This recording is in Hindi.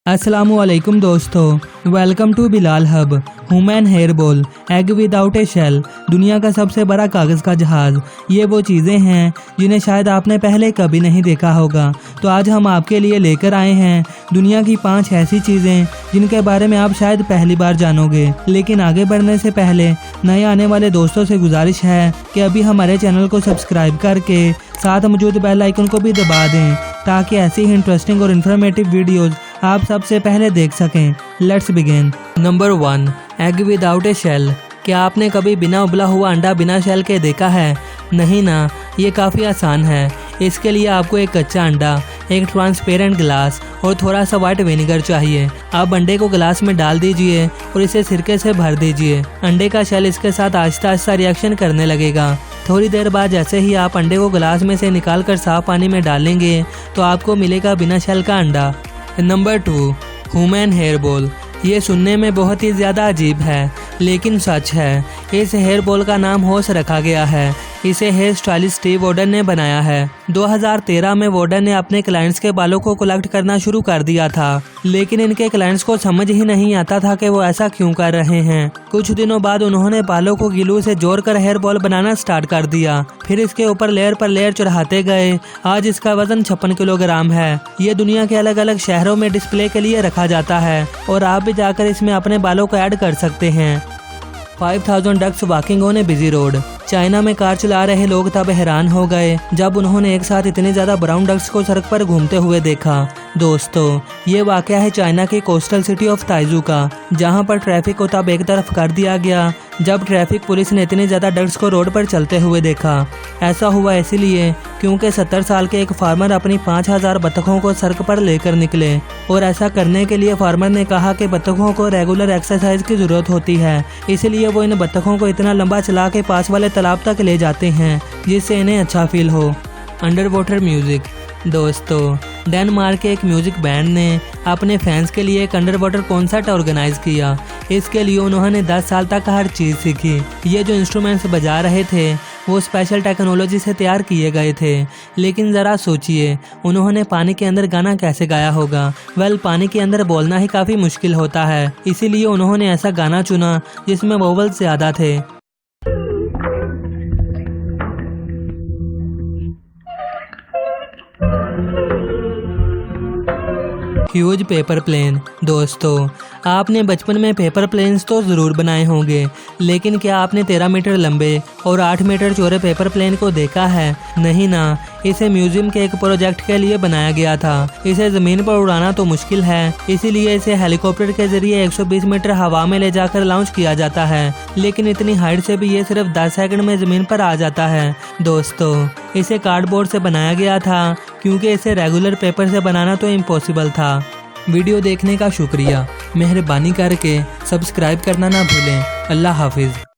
अस्सलामुअलैकुम दोस्तों, welcome to Bilal hub. Human hair ball, egg without a shell, दुनिया का सबसे बड़ा कागज़ का जहाज़। ये वो चीज़ें हैं जिन्हें शायद आपने पहले कभी नहीं देखा होगा। तो आज हम आपके लिए लेकर आए हैं दुनिया की 5 ऐसी चीज़ें जिनके बारे में आप शायद पहली बार जानोगे। लेकिन आगे बढ़ने से पहले नए आने वाले दोस्तों से गुजारिश है कि अभी हमारे चैनल को सब्सक्राइब करके साथ मौजूद बेल आइकन को भी दबा दें ताकि ऐसी ही इंटरेस्टिंग और इन्फॉर्मेटिव वीडियोज़ आप सबसे पहले देख सकें। Let's begin. Number 1, egg without a shell. क्या आपने कभी बिना उबला हुआ अंडा बिना शेल के देखा है? नहीं ना, ये काफ़ी आसान है। इसके लिए आपको एक कच्चा अंडा, एक ट्रांसपेरेंट ग्लास और थोड़ा सा व्हाइट विनेगर चाहिए। आप अंडे को ग्लास में डाल दीजिए और इसे सिरके से भर दीजिए। अंडे का शेल इसके साथ आहिस्ता आहिस्ता रिएक्शन करने लगेगा। थोड़ी देर बाद जैसे ही आप अंडे को ग्लास में से निकाल कर साफ पानी में डालेंगे तो आपको मिलेगा बिना शेल का अंडा। Number 2, human hair ball. ये सुनने में बहुत ही ज़्यादा अजीब है लेकिन सच है। इस हेयर बॉल का नाम होश रखा गया है। इसे हेयर स्टाइलिस्ट स्टीव वॉर्डन ने बनाया है। 2013 में वॉर्डन ने अपने क्लाइंट्स के बालों को कलेक्ट करना शुरू कर दिया था, लेकिन इनके क्लाइंट्स को समझ ही नहीं आता था कि वो ऐसा क्यों कर रहे हैं। कुछ दिनों बाद उन्होंने बालों को ग्लू से जोड़कर हेयर बॉल बनाना स्टार्ट कर दिया। फिर इसके ऊपर लेयर पर लेयर चढ़ाते गए। आज इसका वजन 56 किलोग्राम है। ये दुनिया के अलग अलग शहरों में डिस्प्ले के लिए रखा जाता है और आप भी जाकर इसमें अपने बालों को ऐड कर सकते हैं। 5000 ducks walking on a busy road. China में कार चला रहे लोग तब हैरान हो गए जब उन्होंने एक साथ इतने ज्यादा ब्राउन डक्स को सड़क पर घूमते हुए देखा। दोस्तों, ये वाकया है चाइना की कोस्टल सिटी ऑफ ताइजू का, जहां पर ट्रैफिक को तब एक तरफ कर दिया गया जब ट्रैफिक पुलिस ने इतने ज्यादा डक्स को रोड पर चलते हुए देखा। ऐसा हुआ इसलिए क्योंकि 70 साल के एक फार्मर अपनी 5000 बतखों को सड़क पर लेकर निकले और ऐसा करने के लिए फार्मर ने कहा कि बतखों को रेगुलर एक्सरसाइज की जरूरत होती है, इसलिए वो इन बतखों को इतना लंबा चला के पास वाले तालाब तक ले जाते हैं जिससे इन्हें अच्छा फील हो। Under water music. दोस्तों, डेनमार्क के एक म्यूजिक बैंड ने अपने फैंस के लिए एक अंडर वाटर कॉन्सर्ट ऑर्गेनाइज किया। इसके लिए उन्होंने 10 साल तक हर चीज़ सीखी। ये जो इंस्ट्रूमेंट्स बजा रहे थे वो स्पेशल टेक्नोलॉजी से तैयार किए गए थे। लेकिन ज़रा सोचिए, उन्होंने पानी के अंदर गाना कैसे गाया होगा? पानी के अंदर बोलना ही काफ़ी मुश्किल होता है, इसीलिए उन्होंने ऐसा गाना चुना जिसमें वोवल्स ज़्यादा थे। Huge paper plane. दोस्तों, आपने बचपन में पेपर प्लेन्स तो ज़रूर बनाए होंगे, लेकिन क्या आपने 13 मीटर लंबे और 8 मीटर चौड़े पेपर प्लेन को देखा है? नहीं ना, इसे म्यूजियम के एक प्रोजेक्ट के लिए बनाया गया था। इसे ज़मीन पर उड़ाना तो मुश्किल है, इसीलिए इसे हेलीकॉप्टर के जरिए 120 मीटर हवा में ले जाकर लॉन्च किया जाता है। लेकिन इतनी हाइट से भी ये सिर्फ 10 सेकंड में ज़मीन पर आ जाता है। दोस्तों, इसे कार्डबोर्ड से बनाया गया था क्योंकि इसे रेगुलर पेपर से बनाना तो इम्पॉसिबल था। वीडियो देखने का शुक्रिया। मेहरबानी करके सब्सक्राइब करना ना भूलें। अल्लाह हाफिज़।